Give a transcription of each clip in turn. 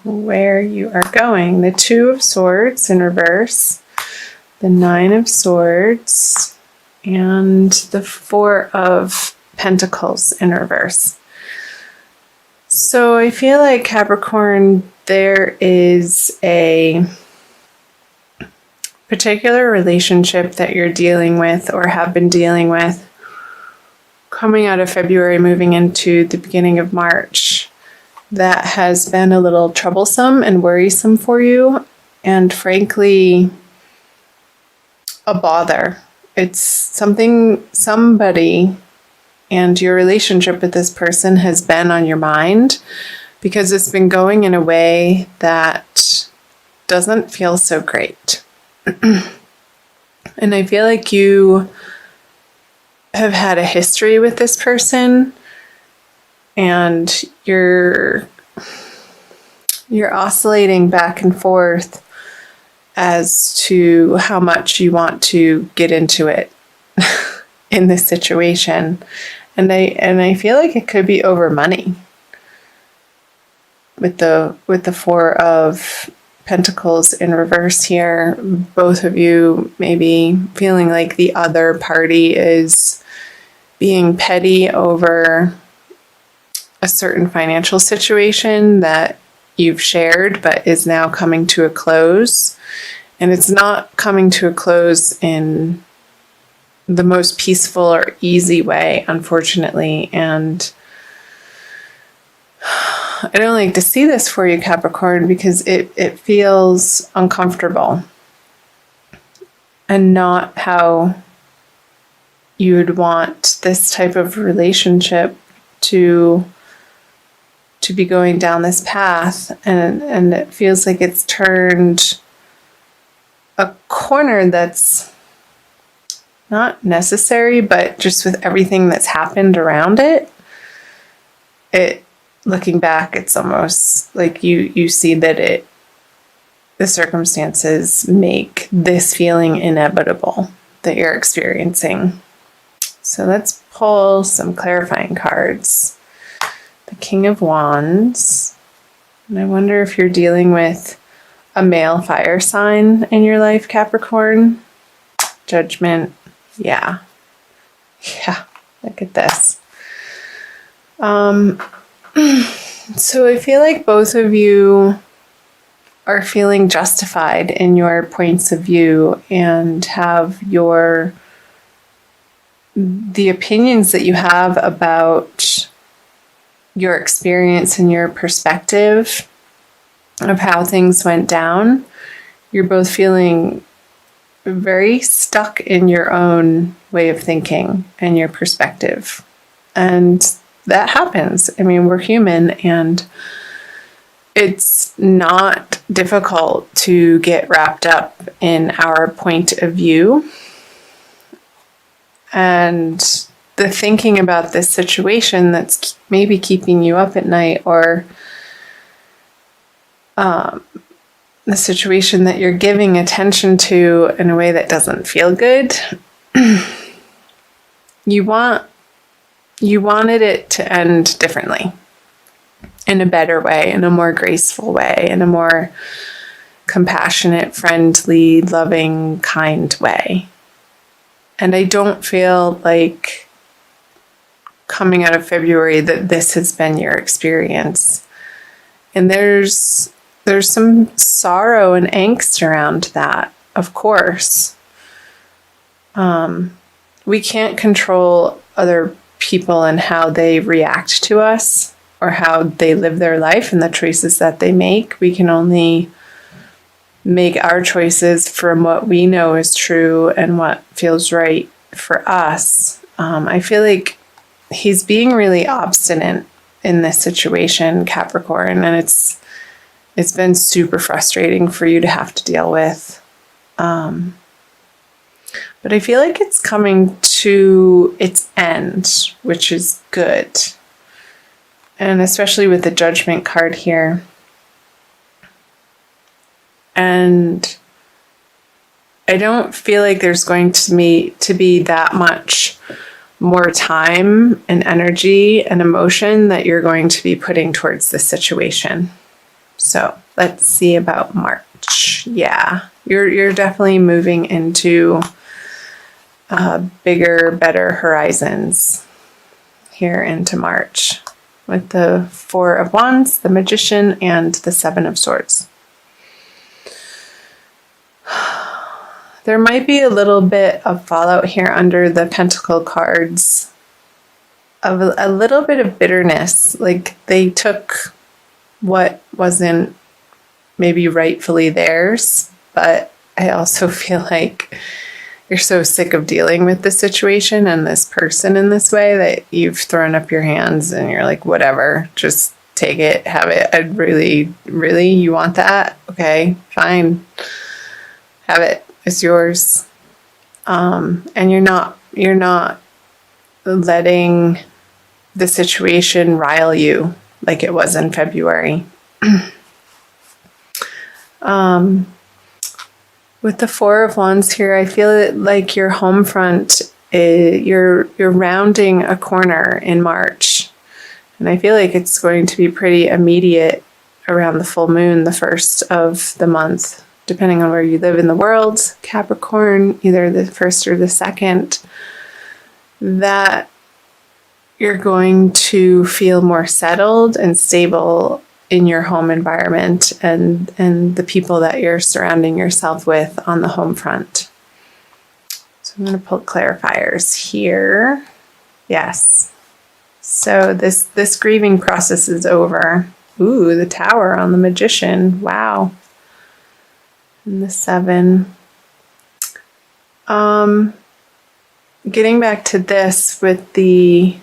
where you are going. The Two of Swords in reverse, the Nine of Swords, and the Four of Pentacles in reverse. So I feel like, Capricorn, there is a particular relationship that you're dealing with or have been dealing with coming out of February, moving into the beginning of March, that has been a little troublesome and worrisome for you, and frankly, a bother. It's somebody, and your relationship with this person has been on your mind because it's been going in a way that doesn't feel so great. And I feel like you have had a history with this person, and you're oscillating back and forth as to how much you want to get into it in this situation. And I feel like it could be over money with the Four of Pentacles in reverse here. Both of you maybe feeling like the other party is being petty over a certain financial situation that you've shared but is now coming to a close. And it's not coming to a close in the most peaceful or easy way, unfortunately. And I don't like to see this for you, Capricorn, because it feels uncomfortable and not how you would want this type of relationship to be going down this path. And it feels like it's turned a corner that's not necessary, but just with everything that's happened around it, looking back, it's almost like you see that the circumstances make this feeling inevitable that you're experiencing. So let's pull some clarifying cards. The King of Wands. And I wonder if you're dealing with a male fire sign in your life, Capricorn. Judgment. Yeah. Look at this. So I feel like both of you are feeling justified in your points of view and have the opinions that you have about your experience and your perspective of how things went down. You're both feeling very stuck in your own way of thinking and your perspective. And that happens. I mean, we're human, and it's not difficult to get wrapped up in our point of view. And the thinking about this situation that's maybe keeping you up at night, or the situation that you're giving attention to in a way that doesn't feel good, you wanted it to end differently, in a better way, in a more graceful way, in a more compassionate, friendly, loving, kind way. And I don't feel like coming out of February that this has been your experience. And there's some sorrow and angst around that, of course. We can't control other people and how they react to us or how they live their life and the choices that they make. We can only make our choices from what we know is true and what feels right for us. I feel like he's being really obstinate in this situation, Capricorn, and it's been super frustrating for you to have to deal with. But I feel like it's coming to its end, which is good. And especially with the Judgment card here. And I don't feel like there's going to be that much more time and energy and emotion that you're going to be putting towards this situation. So let's see about March. Yeah, you're definitely moving into bigger, better horizons here into March with the Four of Wands, the Magician, and the Seven of Swords. There might be a little bit of fallout here under the Pentacle cards of a little bit of bitterness. Like they took what wasn't maybe rightfully theirs, but I also feel like you're so sick of dealing with this situation and this person in this way that you've thrown up your hands and you're like, whatever, just take it, have it. I'd really, you want that? Okay, fine. Have it. It's yours. And you're not letting the situation rile you like it was in February. With the Four of Wands here, I feel like your home front, you're rounding a corner in March. And I feel like it's going to be pretty immediate around the full moon, the first of the month, depending on where you live in the world. Capricorn, either the first or the second, that you're going to feel more settled and stable in your home environment and the people that you're surrounding yourself with on the home front. So I'm going to pull clarifiers here. Yes. So this grieving process is over. Ooh, the Tower on the Magician. Wow. And the 7. Getting back to this with the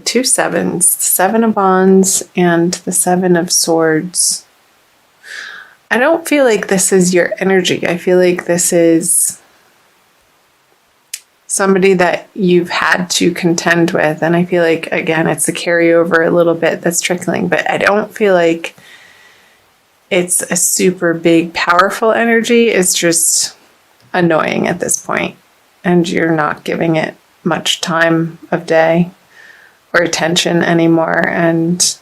two sevens, the 7 of Wands and the 7 of Swords. I don't feel like this is your energy. I feel like this is somebody that you've had to contend with. And I feel like, again, it's a carryover a little bit that's trickling, but I don't feel like it's a super big, powerful energy. It's just annoying at this point, and you're not giving it much time of day or attention anymore. And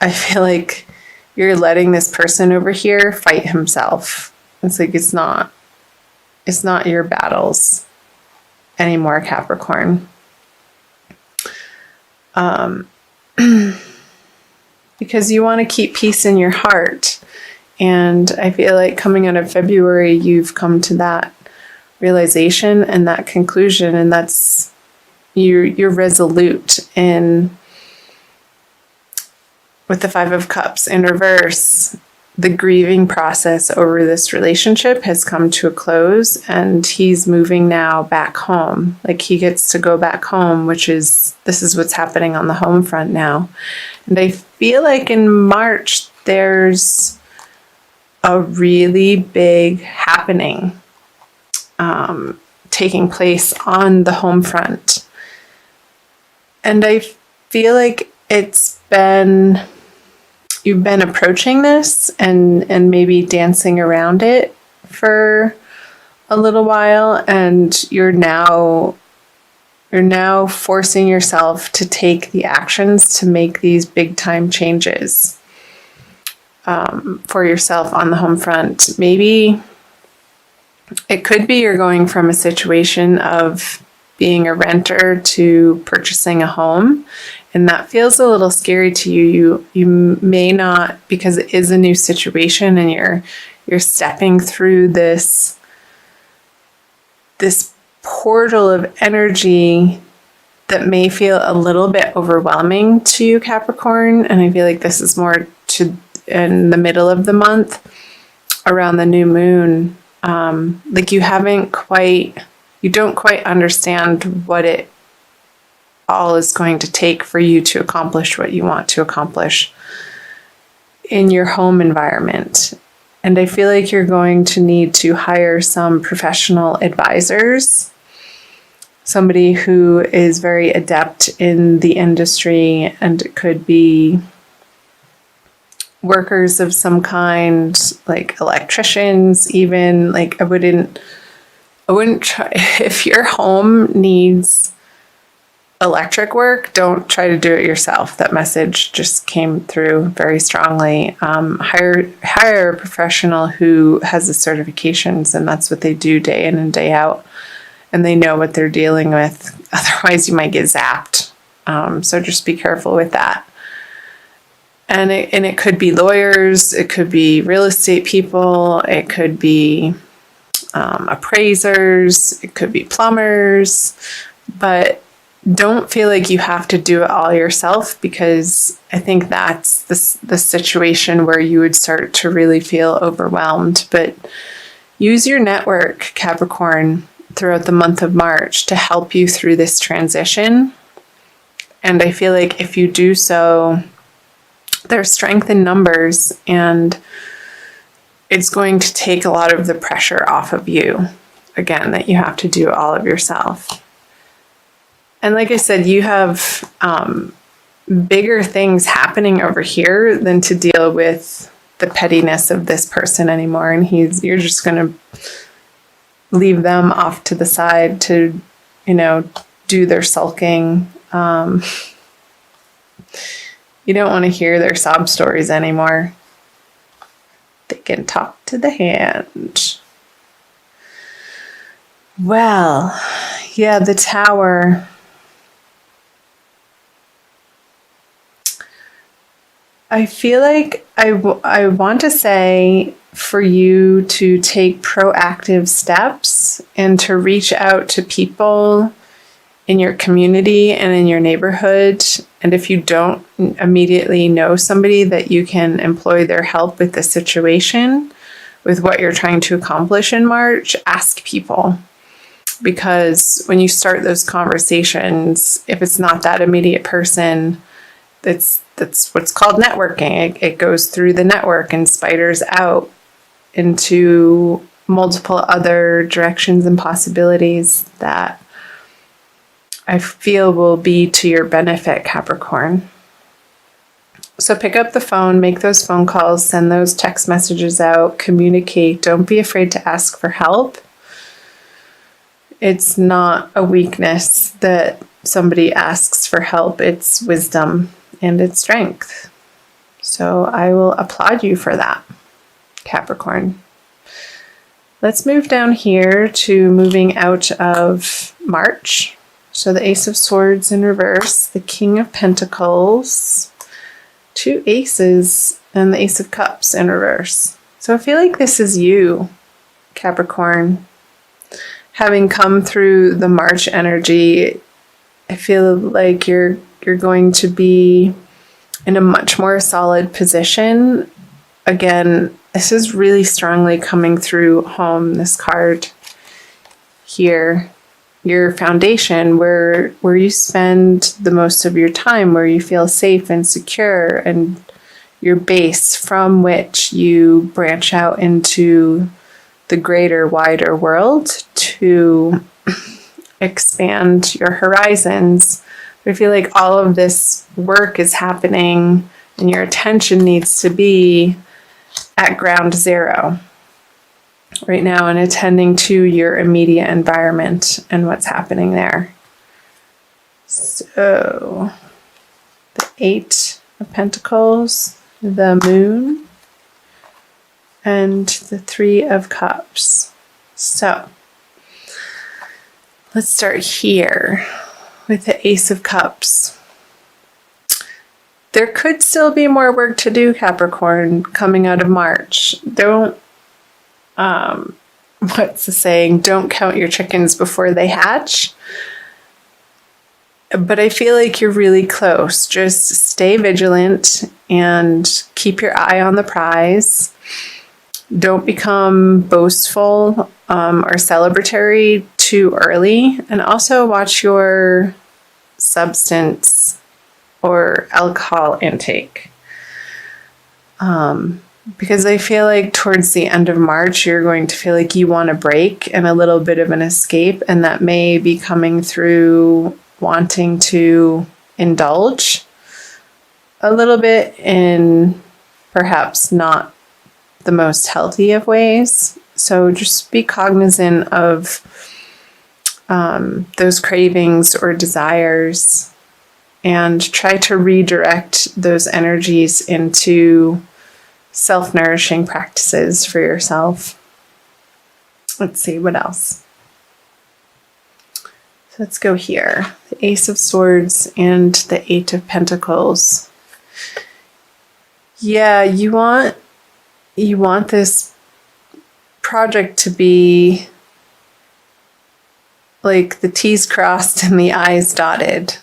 I feel like you're letting this person over here fight himself. It's like it's not your battles anymore, Capricorn. Because you want to keep peace in your heart. And I feel like coming out of February, you've come to that realization and that conclusion, and that's you're resolute in with the 5 of Cups in reverse. The grieving process over this relationship has come to a close, and he's moving now back home. Like he gets to go back home, this is what's happening on the home front now. And I feel like in March, there's a really big happening taking place on the home front. And I feel like you've been approaching this and maybe dancing around it for a little while, and you're now forcing yourself to take the actions to make these big time changes for yourself on the home front. Maybe it could be you're going from a situation of being a renter to purchasing a home, and that feels a little scary to you. You may not, because it is a new situation and you're stepping through this portal of energy that may feel a little bit overwhelming to you, Capricorn. And I feel like this is more in the middle of the month around the new moon. Like you don't quite understand what it all is going to take for you to accomplish what you want to accomplish in your home environment. And I feel like you're going to need to hire some professional advisors, somebody who is very adept in the industry, and it could be workers of some kind, like electricians even. Like I wouldn't try if your home needs electric work, don't try to do it yourself. That message just came through very strongly. Hire a professional who has the certifications, and that's what they do day in and day out, and they know what they're dealing with. Otherwise, you might get zapped. So just be careful with that. And it could be lawyers, it could be real estate people, it could be appraisers, it could be plumbers, but don't feel like you have to do it all yourself, because I think that's the situation where you would start to really feel overwhelmed. But use your network, Capricorn, throughout the month of March to help you through this transition. And I feel like if you do so, there's strength in numbers, and it's going to take a lot of the pressure off of you, again, that you have to do all of yourself. And like I said, you have bigger things happening over here than to deal with the pettiness of this person anymore. And you're just going to leave them off to the side to, do their sulking. You don't want to hear their sob stories anymore. They can talk to the hand. Well, yeah, the Tower. I feel like I want to say for you to take proactive steps and to reach out to people in your community and in your neighborhood. And if you don't immediately know somebody that you can employ their help with the situation, with what you're trying to accomplish in March, ask people. Because when you start those conversations, if it's not that immediate person, that's what's called networking. It goes through the network and spiders out into multiple other directions and possibilities that I feel will be to your benefit, Capricorn. So pick up the phone, make those phone calls, send those text messages out, communicate. Don't be afraid to ask for help. It's not a weakness that somebody asks for help. It's wisdom and it's strength. So I will applaud you for that, Capricorn. Let's move down here to moving out of March. So the Ace of Swords in reverse, the King of Pentacles, 2 aces, and the Ace of Cups in reverse. So I feel like this is you, Capricorn. Having come through the March energy, I feel like you're going to be in a much more solid position. Again, this is really strongly coming through home, this card here. Your foundation, where you spend the most of your time, where you feel safe and secure, and your base from which you branch out into the greater, wider world to expand your horizons. I feel like all of this work is happening and your attention needs to be at ground zero right now and attending to your immediate environment and what's happening there. So the 8 of Pentacles, the Moon, and the 3 of Cups. So let's start here with the Ace of Cups. There could still be more work to do, Capricorn, coming out of March. Don't what's the saying? Don't count your chickens before they hatch. But I feel like you're really close. Just stay vigilant and keep your eye on the prize. Don't become boastful or celebratory too early. And also watch your substance or alcohol intake. Because I feel like towards the end of March, you're going to feel like you want a break and a little bit of an escape. And that may be coming through wanting to indulge a little bit in perhaps not the most healthy of ways. So just be cognizant of those cravings or desires and try to redirect those energies into self-nourishing practices for yourself. Let's see, what else? So let's go here. The Ace of Swords and the Eight of Pentacles. Yeah, you want this project to be like the T's crossed and the I's dotted,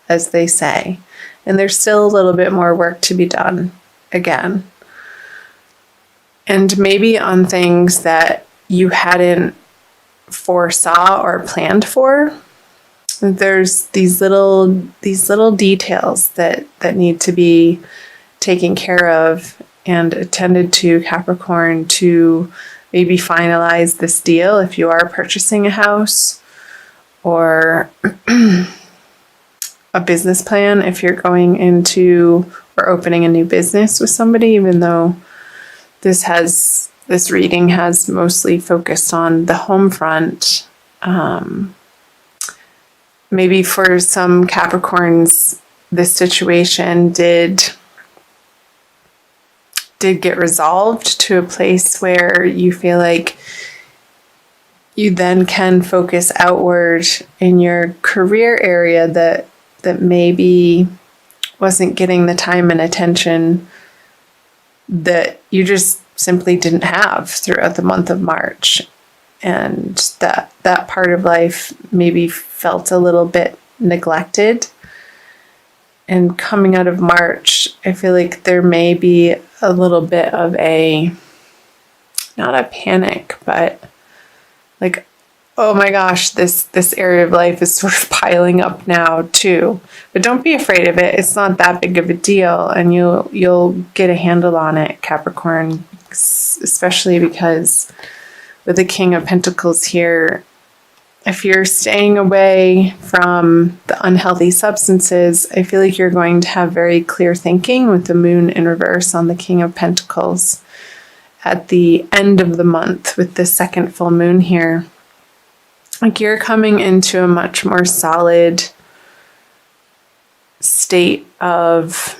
as they say. And there's still a little bit more work to be done again. And maybe on things that you hadn't foresaw or planned for. There's these little details that need to be taken care of and attended to, Capricorn, to maybe finalize this deal if you are purchasing a house, or a business plan if you're going into or opening a new business with somebody, even though this reading has mostly focused on the home front. Maybe for some Capricorns, this situation did get resolved to a place where you feel like you then can focus outward in your career area that maybe wasn't getting the time and attention that you just simply didn't have throughout the month of March. And that part of life maybe felt a little bit neglected. And coming out of March, I feel like there may be a little bit of not a panic, but like, oh my gosh, this area of life is sort of piling up now too. But don't be afraid of it. It's not that big of a deal, and you'll get a handle on it, Capricorn, especially because with the King of Pentacles here, if you're staying away from the unhealthy substances, I feel like you're going to have very clear thinking with the Moon in reverse on the King of Pentacles at the end of the month with the second full moon here. Like, you're coming into a much more solid state of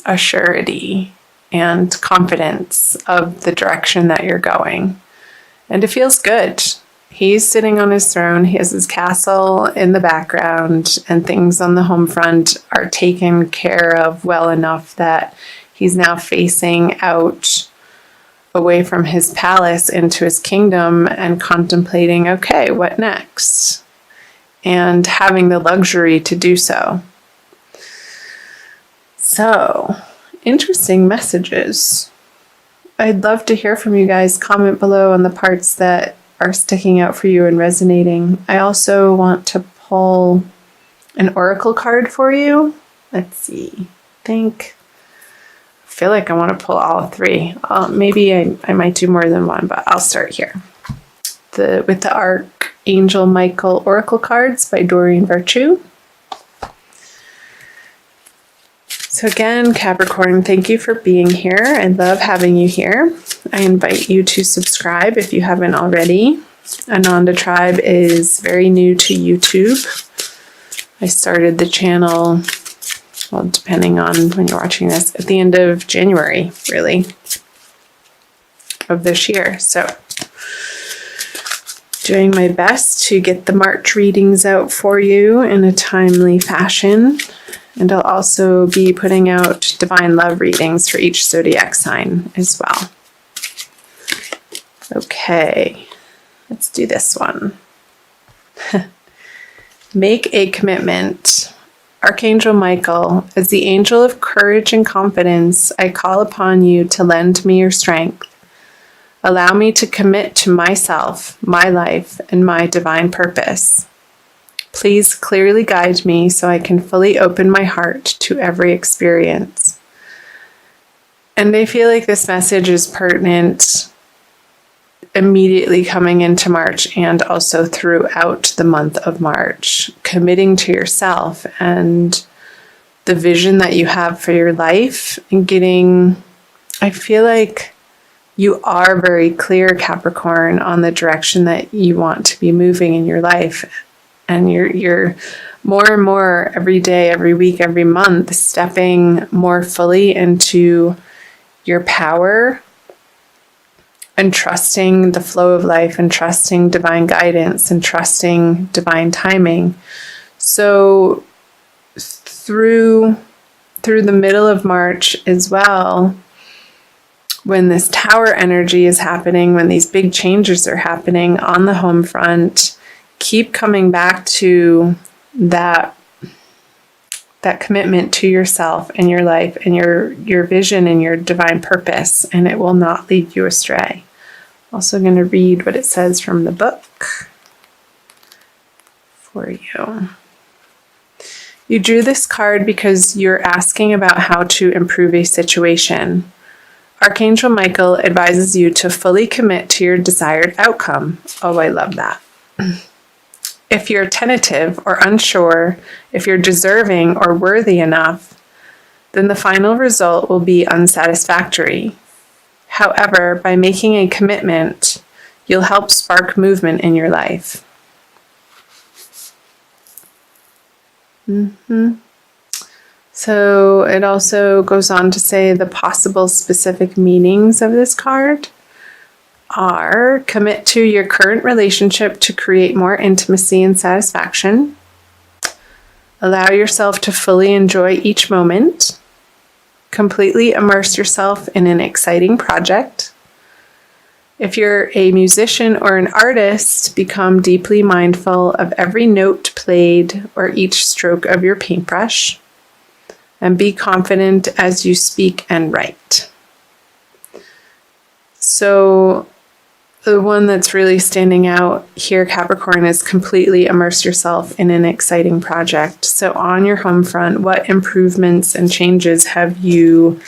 assurity and confidence of the direction that you're going. And it feels good. He's sitting on his throne. He has his castle in the background, and things on the home front are taken care of well enough that he's now facing out away from his palace into his kingdom and contemplating, okay, what next? And having the luxury to do so. So, interesting messages. I'd love to hear from you guys. Comment below on the parts that are sticking out for you and resonating. I also want to pull an oracle card for you. Let's see. I feel like I want to pull all three. Maybe I might do more than one, but I'll start here. With the Archangel Michael Oracle cards by Doreen Virtue. So again, Capricorn, thank you for being here. I love having you here. I invite you to subscribe if you haven't already. Ananda Tribe is very new to YouTube. I started the channel, well, depending on when you're watching this, at the end of January, really, of this year. So, doing my best to get the March readings out for you in a timely fashion. And I'll also be putting out divine love readings for each zodiac sign as well. Okay, let's do this one. Make a commitment. Archangel Michael, as the angel of courage and confidence, I call upon you to lend me your strength. Allow me to commit to myself, my life, and my divine purpose. Please clearly guide me so I can fully open my heart to every experience. And I feel like this message is pertinent immediately coming into March and also throughout the month of March. Committing to yourself and the vision that you have for your life, and I feel like you are very clear, Capricorn, on the direction that you want to be moving in your life. And you're more and more every day, every week, every month, stepping more fully into your power and trusting the flow of life and trusting divine guidance and trusting divine timing. So through the middle of March as well, when this tower energy is happening, when these big changes are happening on the home front, keep coming back to that commitment to yourself and your life and your vision and your divine purpose, and it will not lead you astray. Also going to read what it says from the book for you. You drew this card because you're asking about how to improve a situation. Archangel Michael advises you to fully commit to your desired outcome. Oh, I love that. If you're tentative or unsure if you're deserving or worthy enough, then the final result will be unsatisfactory. However, by making a commitment, you'll help spark movement in your life. So it also goes on to say the possible specific meanings of this card are: commit to your current relationship to create more intimacy and satisfaction. Allow yourself to fully enjoy each moment. Completely immerse yourself in an exciting project. If you're a musician or an artist, become deeply mindful of every note played or each stroke of your paintbrush. And be confident as you speak and write. So the one that's really standing out here, Capricorn, is completely immerse yourself in an exciting project. So on your home front, what improvements and changes have you